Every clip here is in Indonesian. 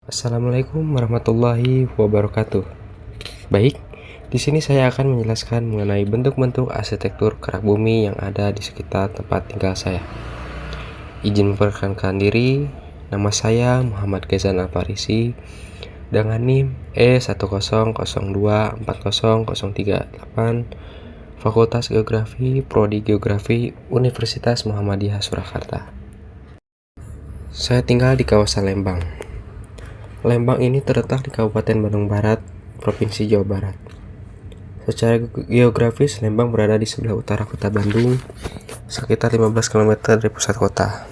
Assalamualaikum warahmatullahi wabarakatuh. Baik, di sini saya akan menjelaskan mengenai bentuk-bentuk arsitektur kerak bumi yang ada di sekitar tempat tinggal saya. Izin memperkenalkan diri, nama saya Muhammad Ghazan Al-Farisi dengan NIM E100240038, Fakultas Geografi, Prodi Geografi, Universitas Muhammadiyah Surakarta. Saya tinggal di kawasan Lembang. Lembang ini terletak di Kabupaten Bandung Barat, Provinsi Jawa Barat. Secara geografis, Lembang berada di sebelah utara kota Bandung, sekitar 15 km dari pusat kota.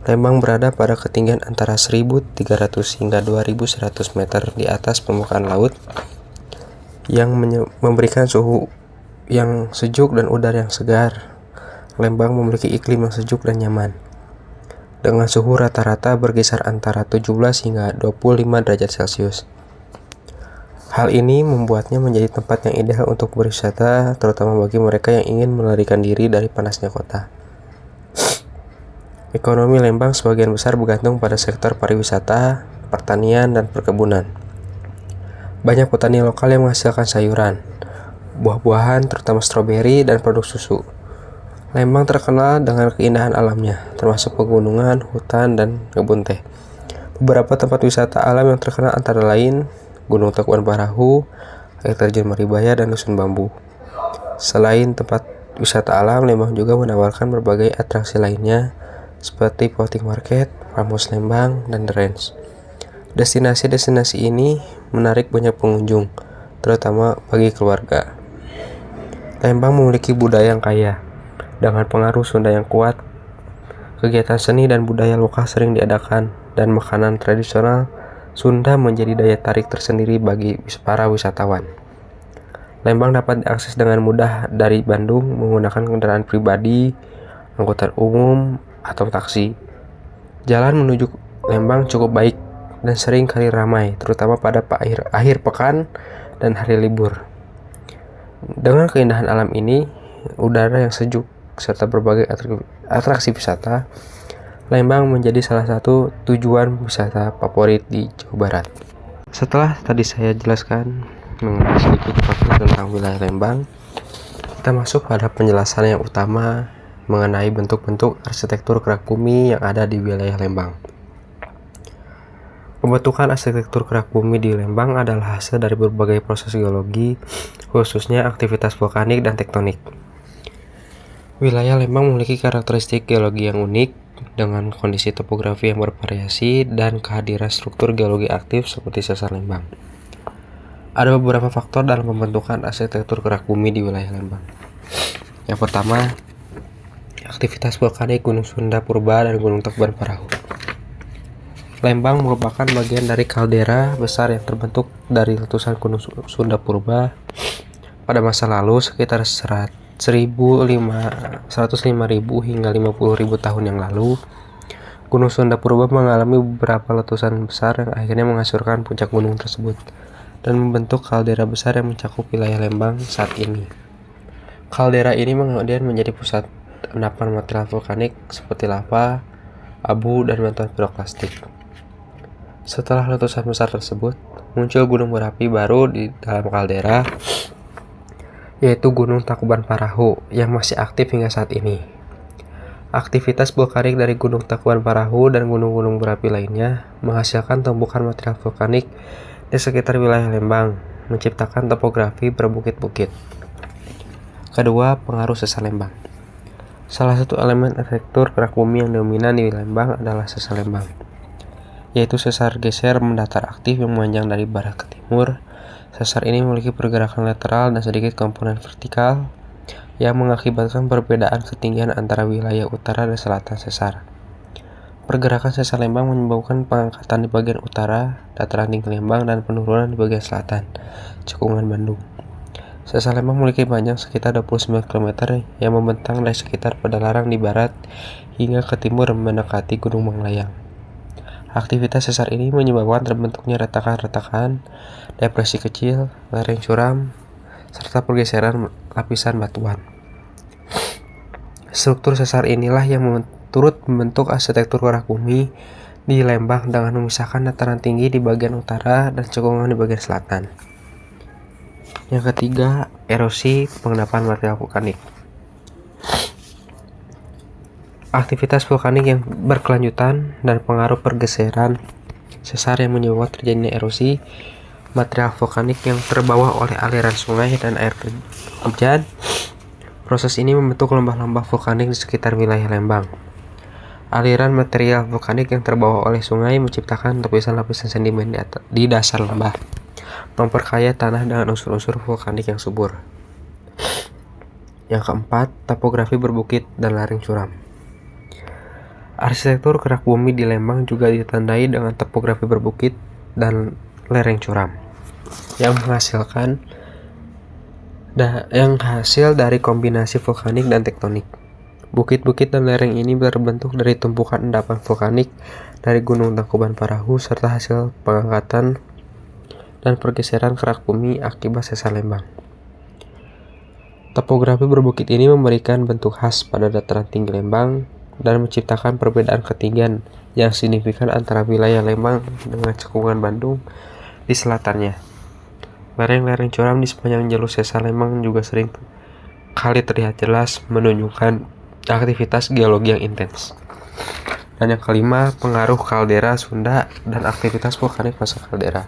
Lembang berada pada ketinggian antara 1.300 hingga 2.100 meter di atas permukaan laut, yang memberikan suhu yang sejuk dan udara yang segar. Lembang memiliki iklim yang sejuk dan nyaman, dengan suhu rata-rata berkisar antara 17 hingga 25 derajat Celcius. Hal ini membuatnya menjadi tempat yang ideal untuk berwisata, terutama bagi mereka yang ingin melarikan diri dari panasnya kota. Ekonomi Lembang sebagian besar bergantung pada sektor pariwisata, pertanian, dan perkebunan. Banyak petani lokal yang menghasilkan sayuran, buah-buahan, terutama stroberi, dan produk susu. Lembang terkenal dengan keindahan alamnya, termasuk pegunungan, hutan, dan kebun teh. Beberapa tempat wisata alam yang terkenal antara lain Gunung Tangkuban Parahu, Air Terjun Maribaya, dan Dusun Bambu. Selain tempat wisata alam, Lembang juga menawarkan berbagai atraksi lainnya seperti floating market, Farmhouse Lembang, dan The Ranch. Destinasi-destinasi ini menarik banyak pengunjung, terutama bagi keluarga. Lembang memiliki budaya yang kaya, dengan pengaruh Sunda yang kuat. Kegiatan seni dan budaya lokal sering diadakan, dan makanan tradisional Sunda menjadi daya tarik tersendiri bagi para wisatawan. Lembang dapat diakses dengan mudah dari Bandung menggunakan kendaraan pribadi, angkutan umum, atau taksi. Jalan menuju Lembang cukup baik dan sering kali ramai, terutama pada akhir pekan dan hari libur. Dengan keindahan alam ini, udara yang sejuk, serta berbagai atraksi wisata, Lembang menjadi salah satu tujuan wisata favorit di Jawa Barat. Setelah tadi saya jelaskan mengenai sedikit fakta tentang wilayah Lembang, kita masuk pada penjelasan yang utama mengenai bentuk-bentuk arsitektur kerak bumi yang ada di wilayah Lembang. Pembentukan arsitektur kerak bumi di Lembang adalah hasil dari berbagai proses geologi, khususnya aktivitas vulkanik dan tektonik. Wilayah Lembang memiliki karakteristik geologi yang unik, dengan kondisi topografi yang bervariasi dan kehadiran struktur geologi aktif seperti sesar Lembang. Ada beberapa faktor dalam pembentukan arsitektur kerak bumi di wilayah Lembang. Yang pertama, aktivitas vulkanik Gunung Sunda Purba dan Gunung Tangkuban Parahu. Lembang merupakan bagian dari kaldera besar yang terbentuk dari letusan Gunung Sunda Purba pada masa lalu sekitar 105.000 hingga 50.000 tahun yang lalu. Gunung Sunda Purba mengalami beberapa letusan besar yang akhirnya menghancurkan puncak gunung tersebut dan membentuk kaldera besar yang mencakup wilayah Lembang saat ini. Kaldera ini kemudian menjadi pusat endapan material vulkanik seperti lava, abu, dan batuan piroklastik. Setelah letusan besar tersebut, muncul gunung berapi baru di dalam kaldera, yaitu Gunung Tangkuban Parahu yang masih aktif hingga saat ini. Aktivitas vulkanik dari Gunung Tangkuban Parahu dan gunung-gunung berapi lainnya menghasilkan tumbukan material vulkanik di sekitar wilayah Lembang, menciptakan topografi berbukit-bukit. Kedua, pengaruh sesar Lembang. Salah satu elemen arsitektur kerak bumi yang dominan di Lembang adalah sesar Lembang, yaitu sesar geser mendatar aktif yang memanjang dari barat ke timur. Sesar ini memiliki pergerakan lateral dan sedikit komponen vertikal yang mengakibatkan perbedaan ketinggian antara wilayah utara dan selatan sesar. Pergerakan sesar Lembang menyebabkan pengangkatan di bagian utara, dataran tinggi Lembang, dan penurunan di bagian selatan, cekungan Bandung. Sesar Lembang memiliki panjang sekitar 29 km yang membentang dari sekitar Padalarang di barat hingga ke timur mendekati Gunung Manglayang. Aktivitas sesar ini menyebabkan terbentuknya retakan-retakan, depresi kecil, lereng curam, serta pergeseran lapisan batuan. Struktur sesar inilah yang turut membentuk arsitektur kerak bumi di Lembang dengan memisahkan dataran tinggi di bagian utara dan cekungan di bagian selatan. Yang ketiga, erosi pengendapan material vulkanik. Aktivitas vulkanik yang berkelanjutan dan pengaruh pergeseran sesar yang menyebabkan terjadinya erosi material vulkanik yang terbawa oleh aliran sungai dan air hujan. Proses ini membentuk lembah-lembah vulkanik di sekitar wilayah Lembang. Aliran material vulkanik yang terbawa oleh sungai menciptakan lapisan-lapisan sedimen di dasar lembah, memperkaya tanah dengan unsur-unsur vulkanik yang subur. Yang keempat, topografi berbukit dan lereng curam. Arsitektur kerak bumi di Lembang juga ditandai dengan topografi berbukit dan lereng curam, yang hasil dari kombinasi vulkanik dan tektonik. Bukit-bukit dan lereng ini terbentuk dari tumpukan endapan vulkanik dari Gunung Tangkuban Parahu serta hasil pengangkatan dan pergeseran kerak bumi akibat sesar Lembang. Topografi berbukit ini memberikan bentuk khas pada dataran tinggi Lembang dan menciptakan perbedaan ketinggian yang signifikan antara wilayah Lembang dengan cekungan Bandung di selatannya. Lereng-lereng curam di sepanjang jalur sesar Lembang juga sering kali terlihat jelas menunjukkan aktivitas geologi yang intens. Dan yang kelima, pengaruh kaldera Sunda dan aktivitas vulkanik pasca kaldera.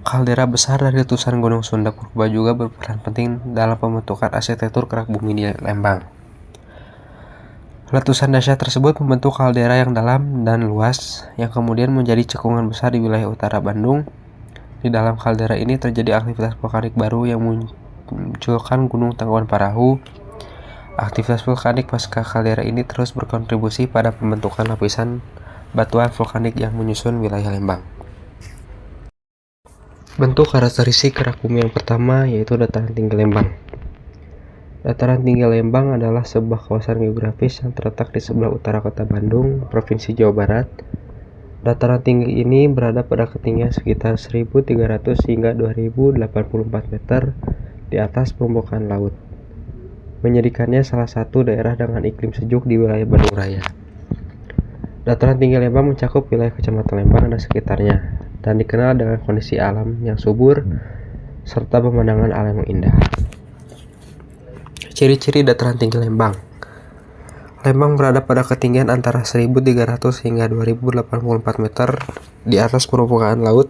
Kaldera besar dari letusan Gunung Sunda Purba juga berperan penting dalam pembentukan arsitektur kerak bumi di Lembang. Letusan dahsyat tersebut membentuk kaldera yang dalam dan luas, yang kemudian menjadi cekungan besar di wilayah utara Bandung. Di dalam kaldera ini terjadi aktivitas vulkanik baru yang munculkan Gunung Tangkuban Parahu. Aktivitas vulkanik pasca kaldera ini terus berkontribusi pada pembentukan lapisan batuan vulkanik yang menyusun wilayah Lembang. Bentuk karakteristik kerak bumi yang pertama yaitu dataran tinggi Lembang. Dataran tinggi Lembang adalah sebuah kawasan geografis yang terletak di sebelah utara kota Bandung, Provinsi Jawa Barat. Dataran tinggi ini berada pada ketinggian sekitar 1.300 hingga 2.084 meter di atas permukaan laut, menjadikannya salah satu daerah dengan iklim sejuk di wilayah Bandung Raya. Dataran tinggi Lembang mencakup wilayah Kecamatan Lembang dan sekitarnya, dan dikenal dengan kondisi alam yang subur serta pemandangan alam yang indah. Ciri-ciri dataran tinggi Lembang. Lembang berada pada ketinggian antara 1.300 hingga 2.084 meter di atas permukaan laut.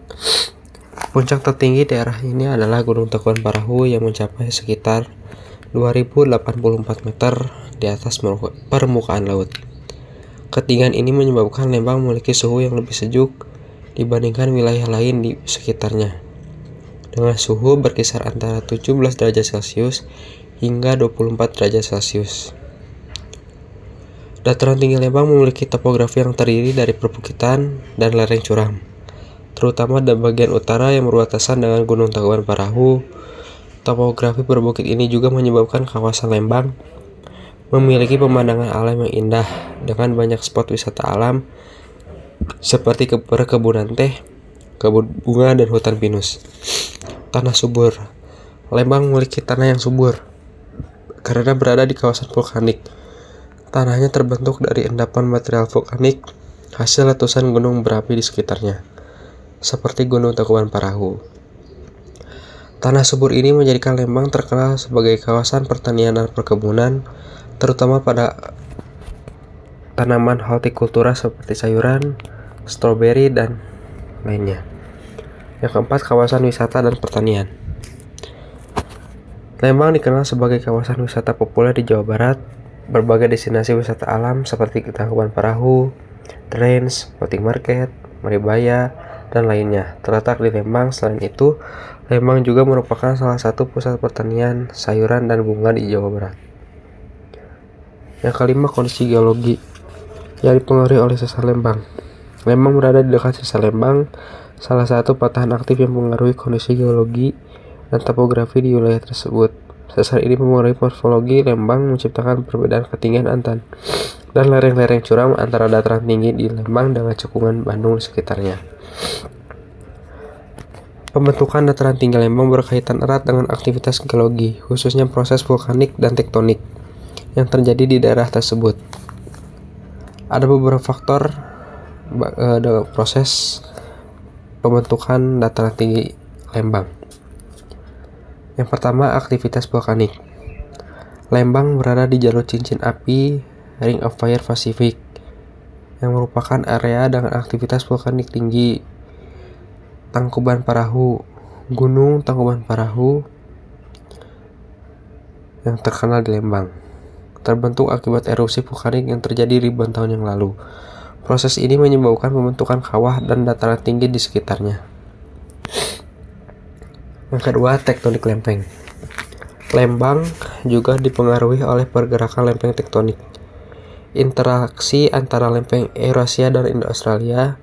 Puncak tertinggi daerah ini adalah Gunung Tangkuban Parahu yang mencapai sekitar 2.084 meter di atas permukaan laut. Ketinggian ini menyebabkan Lembang memiliki suhu yang lebih sejuk dibandingkan wilayah lain di sekitarnya, dengan suhu berkisar antara 17 derajat Celcius hingga 24 derajat Celcius. Dataran tinggi Lembang memiliki topografi yang terdiri dari perbukitan dan lereng curam, terutama di bagian utara yang berbatasan dengan Gunung Tangkuban Parahu. Topografi berbukit ini juga menyebabkan kawasan Lembang memiliki pemandangan alam yang indah dengan banyak spot wisata alam seperti perkebunan teh, kebun bunga, dan hutan pinus. Tanah subur. Lembang memiliki tanah yang subur karena berada di kawasan vulkanik. Tanahnya terbentuk dari endapan material vulkanik hasil letusan gunung berapi di sekitarnya, seperti Gunung Tangkuban Parahu. Tanah subur ini menjadikan Lembang terkenal sebagai kawasan pertanian dan perkebunan, terutama pada tanaman hortikultura seperti sayuran, stroberi, dan lainnya. Yang keempat, kawasan wisata dan pertanian. Lembang dikenal sebagai kawasan wisata populer di Jawa Barat. Berbagai destinasi wisata alam seperti Tangkuban Parahu, Trans, Floating Market, Maribaya, dan lainnya terletak di Lembang. Selain itu, Lembang juga merupakan salah satu pusat pertanian sayuran dan bunga di Jawa Barat. Yang kelima, kondisi geologi yang dipengaruhi oleh sesar Lembang. Lembang berada di dekat sesar Lembang, salah satu patahan aktif yang mempengaruhi kondisi geologi dan topografi di wilayah tersebut. Sesar ini mempengaruhi morfologi Lembang, menciptakan perbedaan ketinggian dan lereng-lereng curam antara dataran tinggi di Lembang dengan cekungan Bandung di sekitarnya. Pembentukan dataran tinggi Lembang berkaitan erat dengan aktivitas geologi, khususnya proses vulkanik dan tektonik yang terjadi di daerah tersebut. Ada beberapa faktor dalam proses pembentukan dataran tinggi Lembang. Yang pertama, aktivitas vulkanik. Lembang berada di jalur cincin api Ring of Fire Pacific yang merupakan area dengan aktivitas vulkanik tinggi. Tangkuban Parahu, Gunung Tangkuban Parahu yang terkenal di Lembang, terbentuk akibat erupsi vulkanik yang terjadi ribuan tahun yang lalu. Proses ini menyebabkan pembentukan kawah dan dataran tinggi di sekitarnya. Yang kedua, tektonik lempeng. Lembang juga dipengaruhi oleh pergerakan lempeng tektonik. Interaksi antara lempeng Eurasia dan Indo-Australia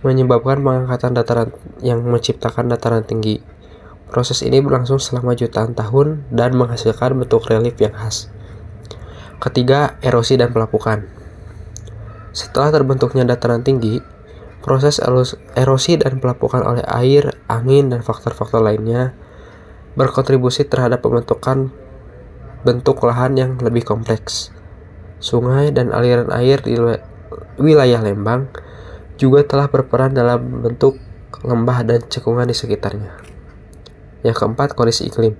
menyebabkan pengangkatan dataran yang menciptakan dataran tinggi. Proses ini berlangsung selama jutaan tahun dan menghasilkan bentuk relief yang khas. Ketiga, erosi dan pelapukan. Setelah terbentuknya dataran tinggi, proses erosi dan pelapukan oleh air, angin, dan faktor-faktor lainnya berkontribusi terhadap pembentukan bentuk lahan yang lebih kompleks. Sungai dan aliran air di wilayah Lembang juga telah berperan dalam bentuk lembah dan cekungan di sekitarnya. Yang keempat, kondisi iklim.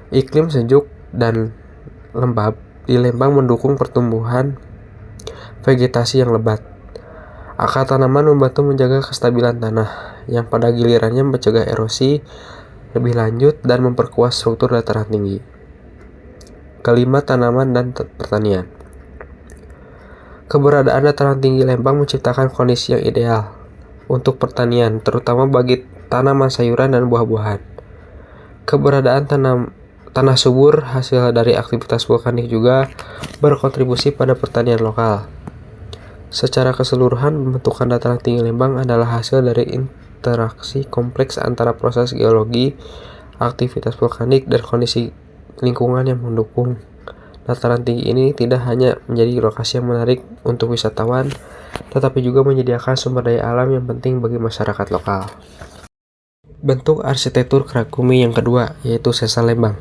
Iklim sejuk dan lembab di Lembang mendukung pertumbuhan vegetasi yang lebat. Akar tanaman membantu menjaga kestabilan tanah, yang pada gilirannya mencegah erosi lebih lanjut dan memperkuat struktur dataran tinggi. Kelima, tanaman dan pertanian. Keberadaan dataran tinggi Lembang menciptakan kondisi yang ideal untuk pertanian, terutama bagi tanaman sayuran dan buah-buahan. Keberadaan tanah subur hasil dari aktivitas vulkanik juga berkontribusi pada pertanian lokal. Secara keseluruhan, pembentukan dataran tinggi Lembang adalah hasil dari interaksi kompleks antara proses geologi, aktivitas vulkanik, dan kondisi lingkungan yang mendukung. Dataran tinggi ini tidak hanya menjadi lokasi yang menarik untuk wisatawan, tetapi juga menyediakan sumber daya alam yang penting bagi masyarakat lokal. Bentuk arsitektur kerak bumi yang kedua, yaitu Sesar Lembang.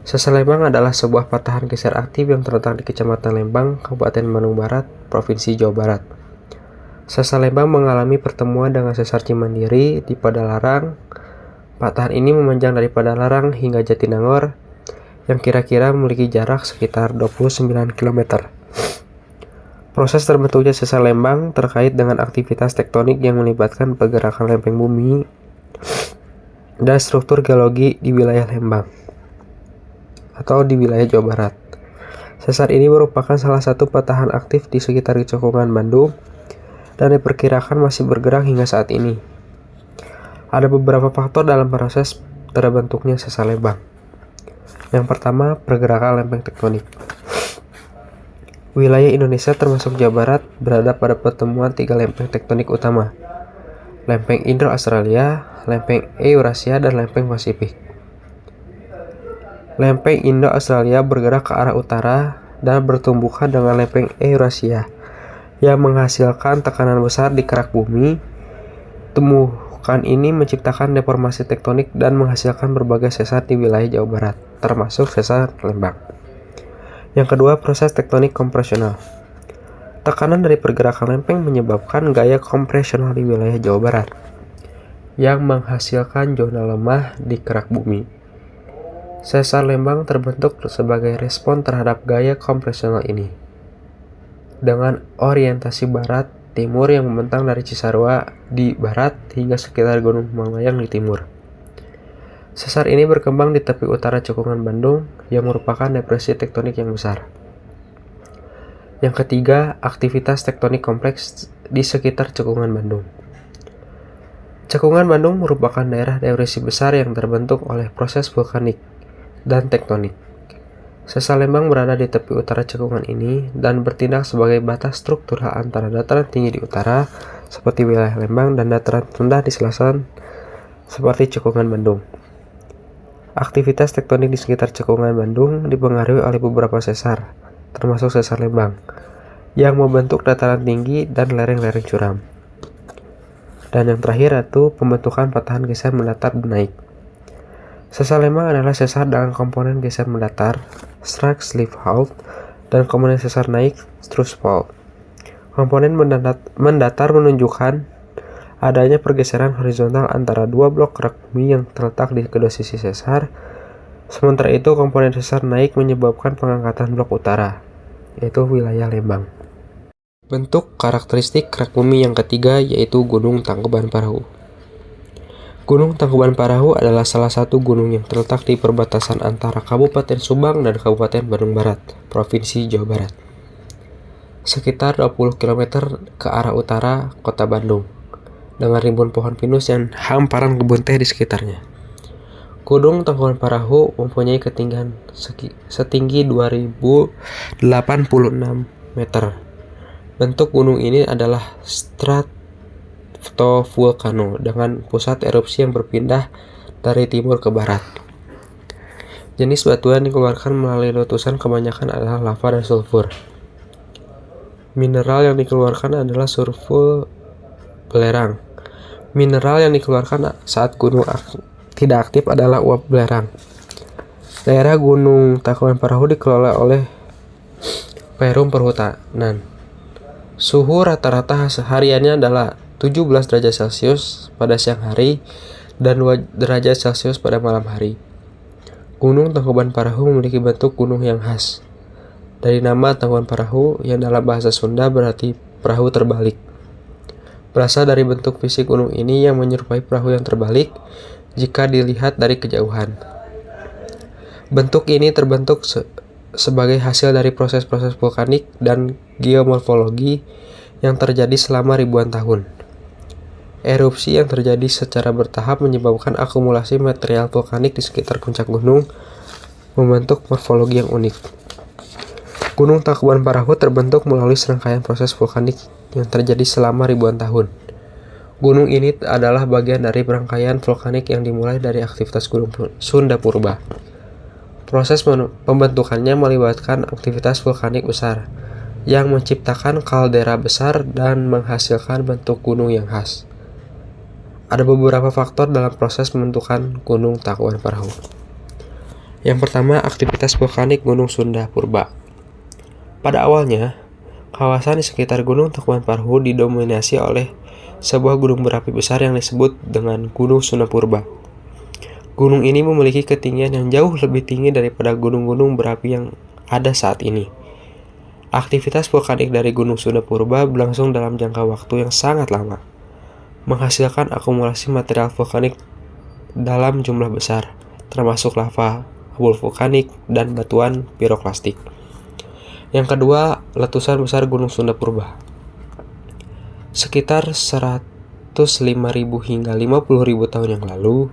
Sesar Lembang adalah sebuah patahan geser aktif yang terletak di Kecamatan Lembang, Kabupaten Bandung Barat, Provinsi Jawa Barat. Sesar Lembang mengalami pertemuan dengan Sesar Cimandiri di Padalarang. Patahan ini memanjang dari Padalarang hingga Jatinangor, yang kira-kira memiliki jarak sekitar 29 km. Proses terbentuknya Sesar Lembang terkait dengan aktivitas tektonik yang melibatkan pergerakan lempeng bumi dan struktur geologi di wilayah Lembang atau di wilayah Jawa Barat. Sesar ini merupakan salah satu patahan aktif di sekitar Cekungan Bandung dan diperkirakan masih bergerak hingga saat ini. Ada beberapa faktor dalam proses terbentuknya Sesar Lembang. Yang pertama, pergerakan lempeng tektonik. Wilayah Indonesia termasuk Jawa Barat berada pada pertemuan tiga lempeng tektonik utama: lempeng Indo-Australia, lempeng Eurasia, dan lempeng Pasifik. Lempeng Indo-Australia bergerak ke arah utara dan bertumbukan dengan lempeng Eurasia yang menghasilkan tekanan besar di kerak bumi. Tumbukan ini menciptakan deformasi tektonik dan menghasilkan berbagai sesar di wilayah Jawa Barat, termasuk Sesar Lembang. Yang kedua, proses tektonik kompresional. Tekanan dari pergerakan lempeng menyebabkan gaya kompresional di wilayah Jawa Barat yang menghasilkan zona lemah di kerak bumi. Sesar Lembang terbentuk sebagai respon terhadap gaya kompresional ini, dengan orientasi barat-timur yang membentang dari Cisarua di barat hingga sekitar Gunung Manglayang di timur. Sesar ini berkembang di tepi utara Cekungan Bandung yang merupakan depresi tektonik yang besar. Yang ketiga, aktivitas tektonik kompleks di sekitar Cekungan Bandung. Cekungan Bandung merupakan daerah depresi besar yang terbentuk oleh proses vulkanik dan tektonik. Sesar Lembang berada di tepi utara cekungan ini dan bertindak sebagai batas struktural antara dataran tinggi di utara seperti wilayah Lembang dan dataran rendah di selatan seperti Cekungan Bandung. Aktivitas tektonik di sekitar Cekungan Bandung dipengaruhi oleh beberapa sesar, termasuk Sesar Lembang, yang membentuk dataran tinggi dan lereng-lereng curam. Dan yang terakhir yaitu pembentukan patahan geser mendatar dan naik. Sesar Lembang adalah sesar dengan komponen geser mendatar, strike slip fault, dan komponen sesar naik thrust fault. Komponen mendatar menunjukkan adanya pergeseran horizontal antara dua blok kerak bumi yang terletak di kedua sisi sesar. Sementara itu, komponen sesar naik menyebabkan pengangkatan blok utara, yaitu wilayah Lembang. Bentuk karakteristik kerak bumi yang ketiga yaitu Gunung Tangkuban Parahu. Gunung Tangkuban Parahu adalah salah satu gunung yang terletak di perbatasan antara Kabupaten Subang dan Kabupaten Bandung Barat, Provinsi Jawa Barat. Sekitar 20 km ke arah utara kota Bandung, dengan ribuan pohon pinus dan hamparan kebun teh di sekitarnya. Gunung Tangkuban Parahu mempunyai ketinggian setinggi 2086 meter. Bentuk gunung ini adalah stratovolcano dengan pusat erupsi yang berpindah dari timur ke barat. Jenis batuan yang dikeluarkan melalui letusan kebanyakan adalah lava dan sulfur. Mineral yang dikeluarkan adalah sulfur belerang. Mineral yang dikeluarkan saat gunung tidak aktif adalah uap belerang. Daerah Gunung Tangkuban Parahu dikelola oleh Perum Perhutanan. Suhu rata-rata hariannya adalah 17 derajat Celcius pada siang hari dan 2 derajat Celcius pada malam hari. Gunung Tangkuban Parahu memiliki bentuk gunung yang khas. Dari nama Tangkuban Parahu yang dalam bahasa Sunda berarti perahu terbalik. Berasal dari bentuk fisik gunung ini yang menyerupai perahu yang terbalik jika dilihat dari kejauhan. Bentuk ini terbentuk sebagai hasil dari proses-proses vulkanik dan geomorfologi yang terjadi selama ribuan tahun. Erupsi yang terjadi secara bertahap menyebabkan akumulasi material vulkanik di sekitar puncak gunung membentuk morfologi yang unik. Gunung Tangkuban Parahu terbentuk melalui serangkaian proses vulkanik yang terjadi selama ribuan tahun. Gunung ini adalah bagian dari rangkaian vulkanik yang dimulai dari aktivitas Gunung Sunda Purba. Proses pembentukannya melibatkan aktivitas vulkanik besar yang menciptakan kaldera besar dan menghasilkan bentuk gunung yang khas. Ada beberapa faktor dalam proses pembentukan Gunung Tangkuban Parahu. Yang pertama, aktivitas vulkanik Gunung Sunda Purba. Pada awalnya, kawasan di sekitar Gunung Tangkuban Parahu didominasi oleh sebuah gunung berapi besar yang disebut dengan Gunung Sunda Purba. Gunung ini memiliki ketinggian yang jauh lebih tinggi daripada gunung-gunung berapi yang ada saat ini. Aktivitas vulkanik dari Gunung Sunda Purba berlangsung dalam jangka waktu yang sangat lama, menghasilkan akumulasi material vulkanik dalam jumlah besar, termasuk lava, abu vulkanik, dan batuan piroklastik. Yang kedua, letusan besar Gunung Sunda Purba. Sekitar 105.000 hingga 50.000 tahun yang lalu,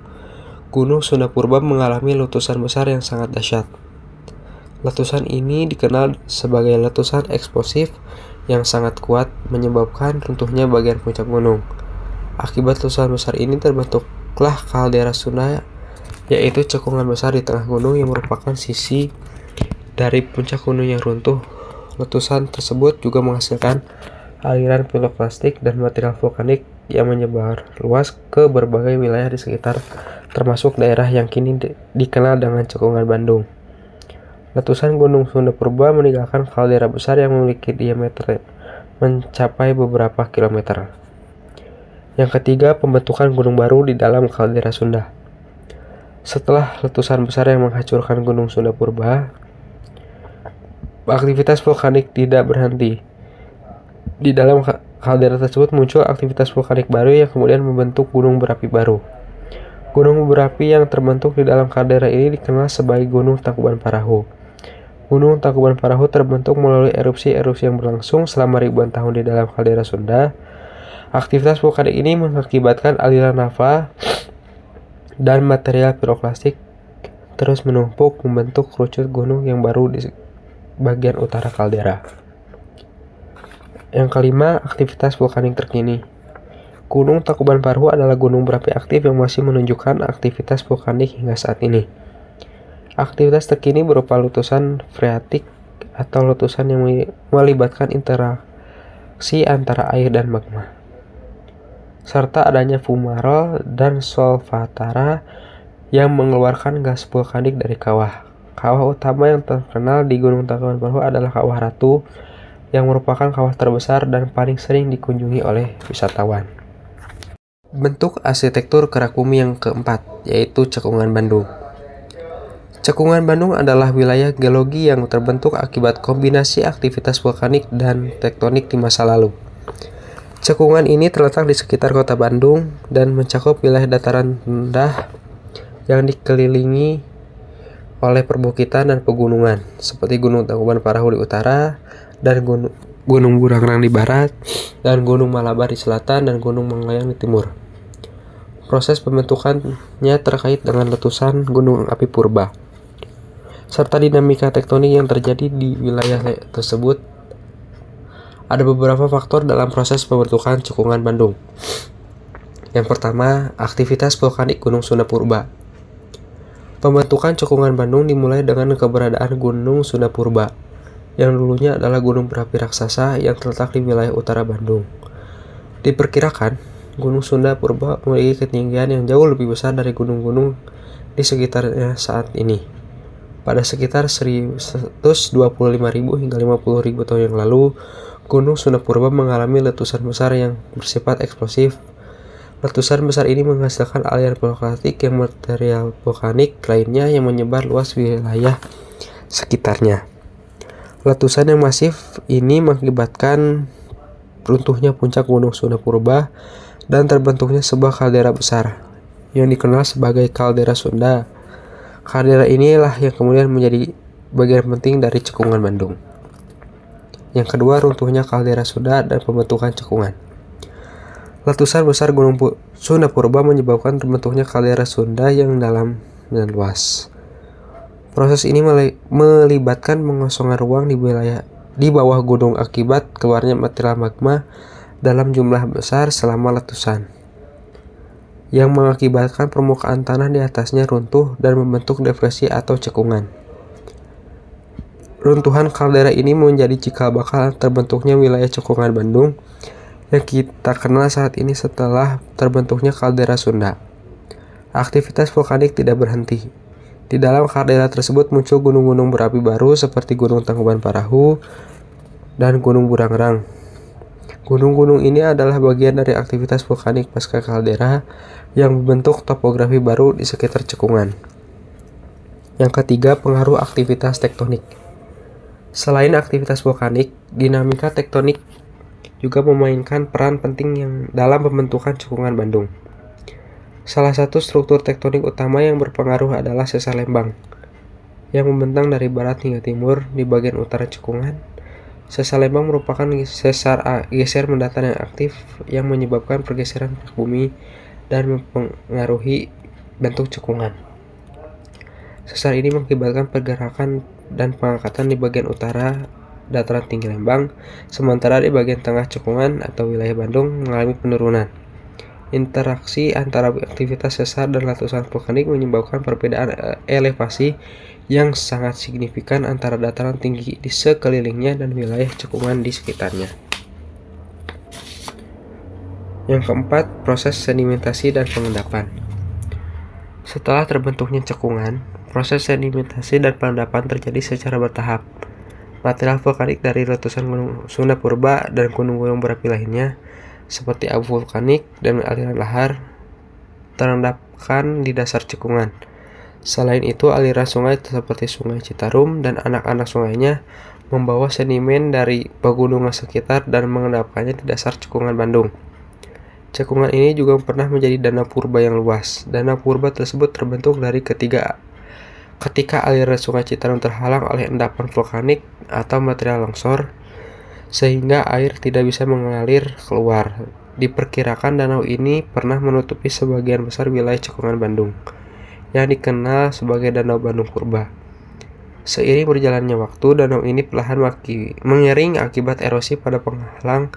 Gunung Sunda Purba mengalami letusan besar yang sangat dahsyat. Letusan ini dikenal sebagai letusan eksplosif yang sangat kuat, menyebabkan runtuhnya bagian puncak gunung. Akibat letusan besar ini terbentuklah kaldera Sunda, yaitu cekungan besar di tengah gunung yang merupakan sisi dari puncak gunung yang runtuh. Letusan tersebut juga menghasilkan aliran piroklastik dan material vulkanik yang menyebar luas ke berbagai wilayah di sekitar, termasuk daerah yang kini dikenal dengan cekungan Bandung. Letusan Gunung Sunda Purba meninggalkan kaldera besar yang memiliki diameter mencapai beberapa kilometer. Yang ketiga, pembentukan gunung baru di dalam kaldera Sunda. Setelah letusan besar yang menghancurkan Gunung Sunda Purba, aktivitas vulkanik tidak berhenti. Di dalam kaldera tersebut muncul aktivitas vulkanik baru yang kemudian membentuk gunung berapi baru. Gunung berapi yang terbentuk di dalam kaldera ini dikenal sebagai Gunung Tangkuban Parahu. Gunung Tangkuban Parahu terbentuk melalui erupsi-erupsi yang berlangsung selama ribuan tahun di dalam kaldera Sunda. Aktivitas vulkanik ini mengakibatkan aliran lava dan material piroklastik terus menumpuk membentuk kerucut gunung yang baru di bagian utara kaldera. Yang kelima, aktivitas vulkanik terkini. Gunung Tangkuban Parahu adalah gunung berapi aktif yang masih menunjukkan aktivitas vulkanik hingga saat ini. Aktivitas terkini berupa letusan freatik atau letusan yang melibatkan interaksi antara air dan magma, serta adanya fumarole dan solfatara yang mengeluarkan gas vulkanik dari kawah Kawah utama yang terkenal di Gunung Tangkuban Perahu adalah Kawah Ratu, yang merupakan kawah terbesar dan paling sering dikunjungi oleh wisatawan. Bentuk arsitektur kerak bumi yang keempat, yaitu Cekungan Bandung. Cekungan Bandung adalah wilayah geologi yang terbentuk akibat kombinasi aktivitas vulkanik dan tektonik di masa lalu. Cekungan ini terletak di sekitar kota Bandung dan mencakup wilayah dataran rendah yang dikelilingi oleh perbukitan dan pegunungan, seperti Gunung Tangkuban Perahu di utara, dan Gunung Burangrang di barat, dan Gunung Malabar di selatan, dan Gunung Manglayang di timur. Proses pembentukannya terkait dengan letusan gunung api purba, serta dinamika tektonik yang terjadi di wilayah tersebut. Ada beberapa faktor dalam proses pembentukan Cekungan Bandung. Yang pertama, aktivitas vulkanik Gunung Sunda Purba. Pembentukan Cekungan Bandung dimulai dengan keberadaan Gunung Sunda Purba, yang dulunya adalah gunung berapi raksasa yang terletak di wilayah utara Bandung. Diperkirakan, Gunung Sunda Purba memiliki ketinggian yang jauh lebih besar dari gunung-gunung di sekitarnya saat ini. Pada sekitar 125.000 hingga 50.000 tahun yang lalu, Gunung Sunda Purba mengalami letusan besar yang bersifat eksplosif. Letusan besar ini menghasilkan aliran vulkanik yang material vulkanik lainnya yang menyebar luas wilayah sekitarnya. Letusan yang masif ini mengakibatkan runtuhnya puncak Gunung Sunda Purba dan terbentuknya sebuah kaldera besar yang dikenal sebagai kaldera Sunda. Kaldera inilah yang kemudian menjadi bagian penting dari Cekungan Bandung. Yang kedua, runtuhnya kaldera Sunda dan pembentukan cekungan. Letusan besar Gunung Sunda Purba menyebabkan terbentuknya kaldera Sunda yang dalam dan luas. Proses ini melibatkan pengosongan ruang di bawah gunung akibat keluarnya material magma dalam jumlah besar selama letusan, yang mengakibatkan permukaan tanah di atasnya runtuh dan membentuk depresi atau cekungan. Runtuhan kaldera ini menjadi cikal bakal terbentuknya wilayah Cekungan Bandung yang kita kenal saat ini setelah terbentuknya kaldera Sunda. Aktivitas vulkanik tidak berhenti. Di dalam kaldera tersebut muncul gunung-gunung berapi baru seperti Gunung Tangkuban Perahu dan Gunung Burangrang. Gunung-gunung ini adalah bagian dari aktivitas vulkanik pasca kaldera yang membentuk topografi baru di sekitar cekungan. Yang ketiga, pengaruh aktivitas tektonik. Selain aktivitas vulkanik, dinamika tektonik juga memainkan peran penting dalam pembentukan Cekungan Bandung. Salah satu struktur tektonik utama yang berpengaruh adalah sesar lembang, yang membentang dari barat hingga timur di bagian utara cekungan. Sesar lembang merupakan sesar geser mendatar yang aktif yang menyebabkan pergeseran bumi dan mempengaruhi bentuk cekungan. Sesar ini mengakibatkan pergerakan dan pengangkatan di bagian utara dataran tinggi lembang, sementara di bagian tengah cekungan atau wilayah Bandung mengalami penurunan. Interaksi antara aktivitas sesar dan letusan vulkanik menyebabkan perbedaan elevasi yang sangat signifikan antara dataran tinggi di sekelilingnya dan wilayah cekungan di sekitarnya. Yang keempat, proses sedimentasi dan pengendapan. Setelah terbentuknya cekungan, proses sedimentasi dan pengendapan terjadi secara bertahap. Material vulkanik dari letusan Gunung Sunda Purba dan gunung-gunung berapi lainnya, seperti abu vulkanik dan aliran lahar, terendapkan di dasar cekungan. Selain itu, aliran sungai seperti Sungai Citarum dan anak-anak sungainya membawa sedimen dari pegunungan sekitar dan mengendapkannya di dasar Cekungan Bandung. Cekungan ini juga pernah menjadi danau purba yang luas. Danau purba tersebut terbentuk dari ketika aliran Sungai Citarum terhalang oleh endapan vulkanik atau material longsor, sehingga air tidak bisa mengalir keluar. Diperkirakan danau ini pernah menutupi sebagian besar wilayah Cekungan Bandung, yang dikenal sebagai Danau Bandung Purba. Seiring berjalannya waktu, danau ini perlahan mengering akibat erosi pada penghalang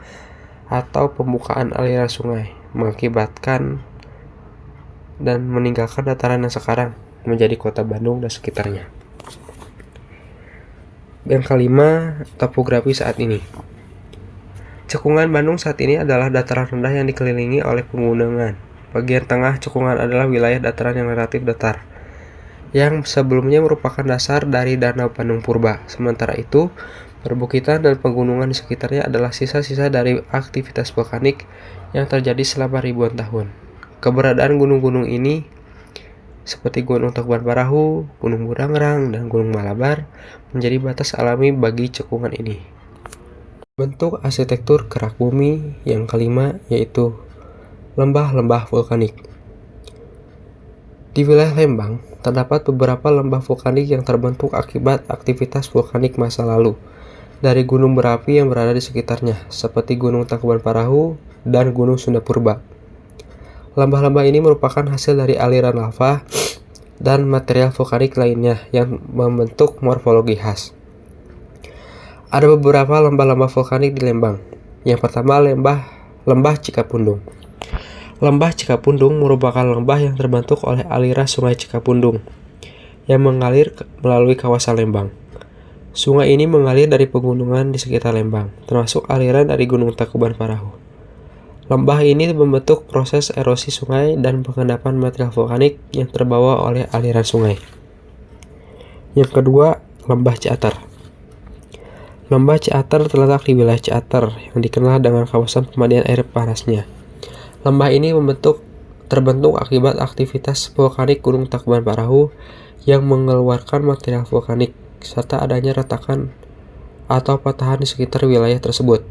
atau pembukaan aliran sungai, mengakibatkan dan meninggalkan dataran yang sekarang menjadi kota Bandung dan sekitarnya. Yang kelima, topografi saat ini. Cekungan Bandung saat ini adalah dataran rendah yang dikelilingi oleh pegunungan. Bagian tengah cekungan adalah wilayah dataran yang relatif datar, yang sebelumnya merupakan dasar dari Danau Bandung Purba. Sementara itu, perbukitan dan pegunungan di sekitarnya adalah sisa-sisa dari aktivitas vulkanik yang terjadi selama ribuan tahun. Keberadaan gunung-gunung ini seperti Gunung Tangkuban Parahu, Gunung Burangrang, dan Gunung Malabar menjadi batas alami bagi cekungan ini. Bentuk arsitektur kerak bumi yang kelima yaitu lembah-lembah vulkanik. Di wilayah Lembang, terdapat beberapa lembah vulkanik yang terbentuk akibat aktivitas vulkanik masa lalu dari gunung berapi yang berada di sekitarnya, seperti Gunung Tangkuban Parahu dan Gunung Sunda Purba. Lembah-lembah ini merupakan hasil dari aliran lava dan material vulkanik lainnya yang membentuk morfologi khas. Ada beberapa lembah-lembah vulkanik di Lembang. Yang pertama, lembah Cikapundung. Lembah Cikapundung merupakan lembah yang terbentuk oleh aliran Sungai Cikapundung yang mengalir melalui kawasan Lembang. Sungai ini mengalir dari pegunungan di sekitar Lembang, termasuk aliran dari Gunung Tangkuban Parahu. Lembah ini membentuk proses erosi sungai dan pengendapan material vulkanik yang terbawa oleh aliran sungai. Yang kedua, Lembah Ciater. Lembah Ciater terletak di wilayah Ciater yang dikenal dengan kawasan pemandian air panasnya. Lembah ini terbentuk akibat aktivitas vulkanik Gunung Tangkuban Parahu yang mengeluarkan material vulkanik serta adanya retakan atau patahan di sekitar wilayah tersebut.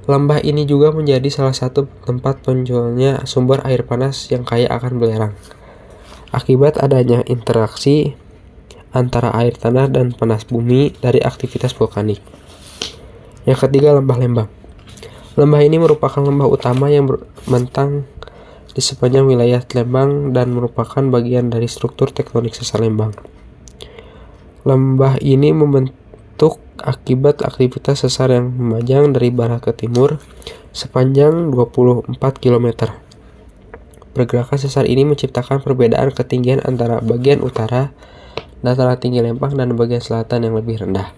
Lembah ini juga menjadi salah satu tempat penjualnya sumber air panas yang kaya akan belerang. Akibat adanya interaksi antara air tanah dan panas bumi dari aktivitas vulkanik. Yang ketiga, Lembah Lembang. Lembah ini merupakan lembah utama yang membentang di sepanjang wilayah Lembang dan merupakan bagian dari struktur tektonik sesar Lembang. Lembah ini membentuk akibat aktivitas sesar yang memanjang dari barat ke timur sepanjang 24 km. Pergerakan sesar ini menciptakan perbedaan ketinggian antara bagian utara dataran tinggi Lembang dan bagian selatan yang lebih rendah.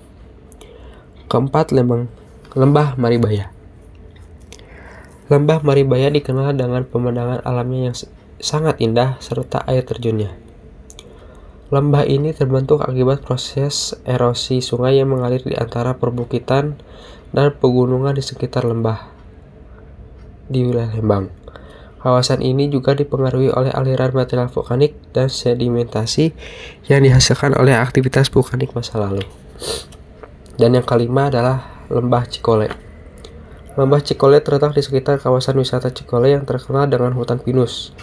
Keempat, Lembah Maribaya. Lembah Maribaya dikenal dengan pemandangan alamnya yang sangat indah serta air terjunnya. Lembah ini terbentuk akibat proses erosi sungai yang mengalir di antara perbukitan dan pegunungan di sekitar lembah di wilayah Lembang. Kawasan ini juga dipengaruhi oleh aliran material vulkanik dan sedimentasi yang dihasilkan oleh aktivitas vulkanik masa lalu. Dan yang kelima adalah Lembah Cikole. Lembah Cikole terletak di sekitar kawasan wisata Cikole yang terkenal dengan hutan pinus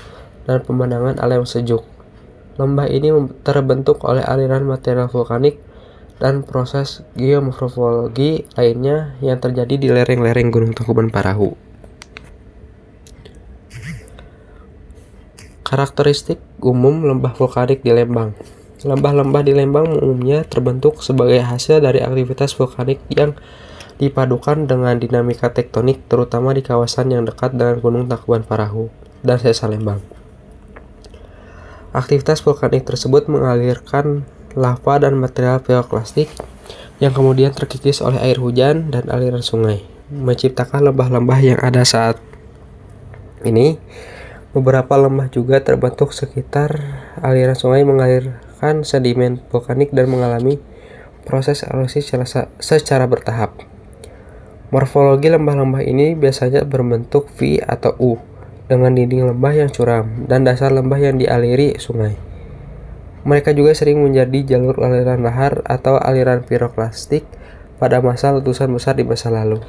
dan pemandangan alam sejuk. Lembah ini terbentuk oleh aliran material vulkanik dan proses geomorfologi lainnya yang terjadi di lereng-lereng Gunung Tangkuban Parahu. Karakteristik umum lembah vulkanik di Lembang. Lembah-lembah di Lembang umumnya terbentuk sebagai hasil dari aktivitas vulkanik yang dipadukan dengan dinamika tektonik, terutama di kawasan yang dekat dengan Gunung Tangkuban Parahu dan sesar Lembang. Aktivitas vulkanik tersebut mengalirkan lava dan material piroklastik yang kemudian terkikis oleh air hujan dan aliran sungai, menciptakan lembah-lembah yang ada saat ini. Beberapa lembah juga terbentuk sekitar aliran sungai mengalirkan sedimen vulkanik dan mengalami proses erosi secara bertahap. Morfologi lembah-lembah ini biasanya berbentuk V atau U dengan dinding lembah yang curam dan dasar lembah yang dialiri sungai. Mereka juga sering menjadi jalur aliran lahar atau aliran piroklastik pada masa letusan besar di masa lalu.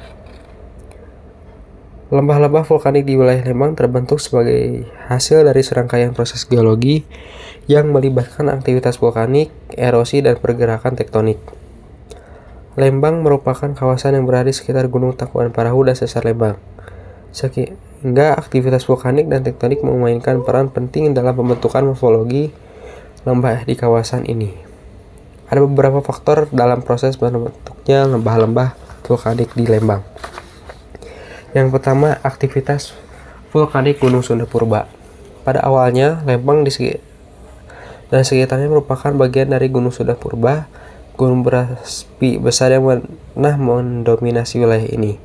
Lembah-lembah vulkanik di wilayah Lembang terbentuk sebagai hasil dari serangkaian proses geologi yang melibatkan aktivitas vulkanik, erosi, dan pergerakan tektonik. Lembang merupakan kawasan yang berada di sekitar Gunung Tangkuban Parahu dan sesar Lembang, sehingga aktivitas vulkanik dan tektonik memainkan peran penting dalam pembentukan morfologi lembah di kawasan ini. Ada beberapa faktor dalam proses bentuknya lembah-lembah vulkanik di Lembang. Yang pertama, aktivitas vulkanik Gunung Sunda Purba. Pada awalnya, Lembang dan sekitarnya merupakan bagian dari Gunung Sunda Purba, gunung berapi besar yang pernah mendominasi wilayah ini.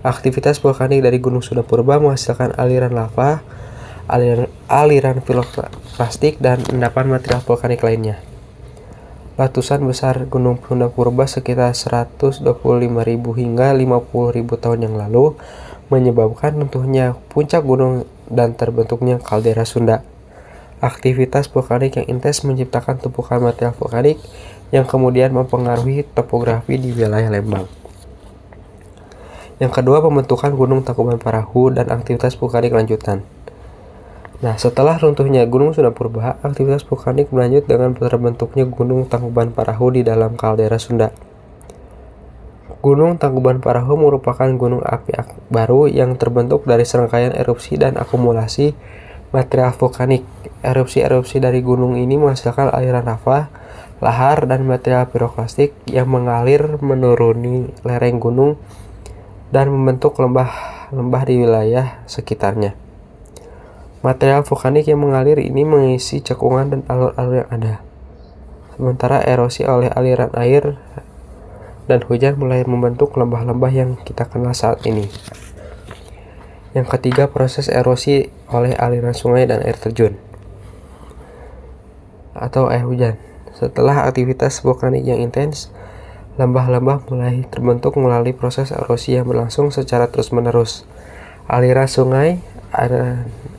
Aktivitas vulkanik dari Gunung Sunda Purba menghasilkan aliran lava aliran piroklastik, dan endapan material vulkanik lainnya. Letusan besar Gunung Sunda Purba sekitar 125.000 hingga 50.000 tahun yang lalu menyebabkan runtuhnya puncak gunung dan terbentuknya kaldera Sunda. Aktivitas vulkanik yang intens menciptakan tumpukan material vulkanik yang kemudian mempengaruhi topografi di wilayah Lembang. Yang kedua, pembentukan Gunung Tangkuban Parahu dan aktivitas vulkanik lanjutan. Nah, setelah runtuhnya Gunung Sunda Purba, aktivitas vulkanik berlanjut dengan terbentuknya Gunung Tangkuban Parahu di dalam kaldera Sunda. Gunung Tangkuban Parahu merupakan gunung api baru yang terbentuk dari serangkaian erupsi dan akumulasi material vulkanik. Erupsi-erupsi dari gunung ini menghasilkan aliran lava, lahar, dan material piroklastik yang mengalir menuruni lereng gunung dan membentuk lembah-lembah di wilayah sekitarnya. Material vulkanik yang mengalir ini mengisi cekungan dan alur-alur yang ada. Sementara erosi oleh aliran air dan hujan mulai membentuk lembah-lembah yang kita kenal saat ini. Yang ketiga, proses erosi oleh aliran sungai dan air terjun atau air hujan. Setelah aktivitas vulkanik yang intens, lembah-lembah mulai terbentuk melalui proses erosi yang berlangsung secara terus-menerus. Aliran sungai,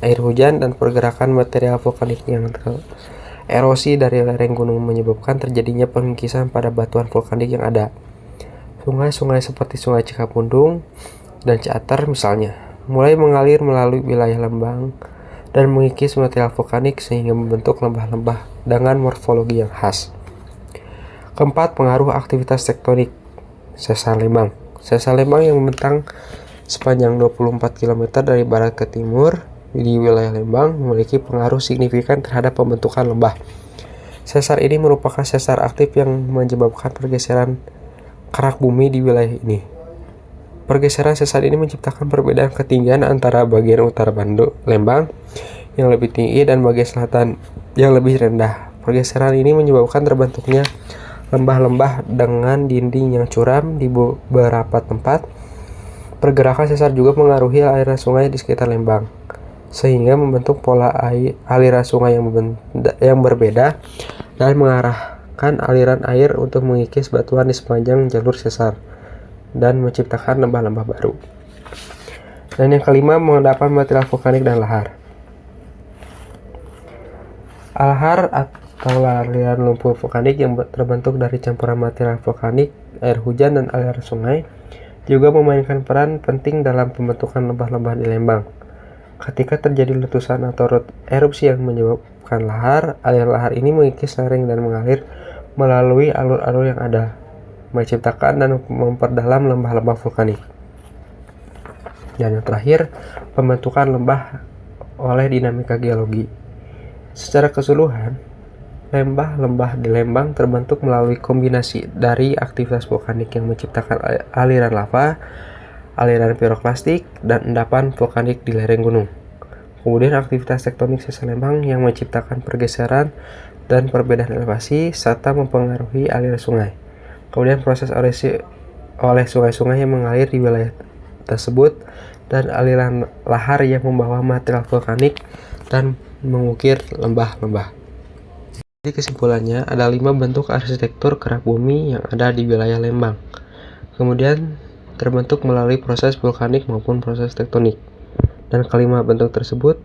air hujan, dan pergerakan material vulkanik yang erosi dari lereng gunung menyebabkan terjadinya pengikisan pada batuan vulkanik yang ada. Sungai-sungai seperti Sungai Cikapundung dan Ciater misalnya, mulai mengalir melalui wilayah Lembang dan mengikis material vulkanik sehingga membentuk lembah-lembah dengan morfologi yang khas. Keempat, pengaruh aktivitas tektonik. Sesar Lembang. Sesar Lembang yang membentang sepanjang 24 km dari barat ke timur di wilayah Lembang memiliki pengaruh signifikan terhadap pembentukan lembah. Sesar ini merupakan sesar aktif yang menyebabkan pergeseran kerak bumi di wilayah ini. Pergeseran sesar ini menciptakan perbedaan ketinggian antara bagian utara Lembang yang lebih tinggi dan bagian selatan yang lebih rendah. Pergeseran ini menyebabkan terbentuknya lembah-lembah dengan dinding yang curam di beberapa tempat. Pergerakan sesar juga mengaruhi aliran sungai di sekitar Lembang, sehingga membentuk pola aliran sungai yang berbeda dan mengarahkan aliran air untuk mengikis batuan di sepanjang jalur sesar dan menciptakan lembah-lembah baru. Dan yang kelima, pengendapan material vulkanik dan lahar. Lahar atau aliran lumpur vulkanik yang terbentuk dari campuran material vulkanik, air hujan, dan aliran sungai juga memainkan peran penting dalam pembentukan lembah-lembah di Lembang. Ketika terjadi letusan atau erupsi yang menyebabkan lahar, aliran lahar ini mengikis lereng dan mengalir melalui alur-alur yang ada, menciptakan dan memperdalam lembah-lembah vulkanik. Dan yang terakhir, pembentukan lembah oleh dinamika geologi. Secara keseluruhan, lembah-lembah di Lembang terbentuk melalui kombinasi dari aktivitas vulkanik yang menciptakan aliran lava, aliran piroklastik, dan endapan vulkanik di lereng gunung. Kemudian aktivitas tektonik sesar Lembang yang menciptakan pergeseran dan perbedaan elevasi serta mempengaruhi aliran sungai. Kemudian proses erosi oleh sungai-sungai yang mengalir di wilayah tersebut dan aliran lahar yang membawa material vulkanik dan mengukir lembah-lembah. Jadi kesimpulannya, ada 5 bentuk arsitektur kerak bumi yang ada di wilayah Lembang. Kemudian terbentuk melalui proses vulkanik maupun proses tektonik. Dan kelima bentuk tersebut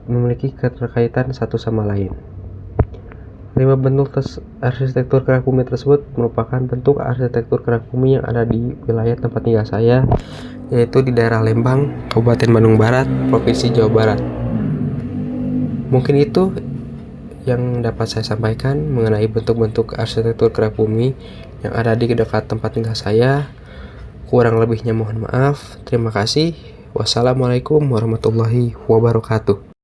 memiliki keterkaitan satu sama lain. 5 bentuk arsitektur kerak bumi tersebut merupakan bentuk arsitektur kerak bumi yang ada di wilayah tempat tinggal saya, yaitu di daerah Lembang, Kabupaten Bandung Barat, Provinsi Jawa Barat. Mungkin itu yang dapat saya sampaikan mengenai bentuk-bentuk arsitektur kerak bumi yang ada di dekat tempat tinggal saya. Kurang lebihnya mohon maaf. Terima kasih. Wassalamualaikum warahmatullahi wabarakatuh.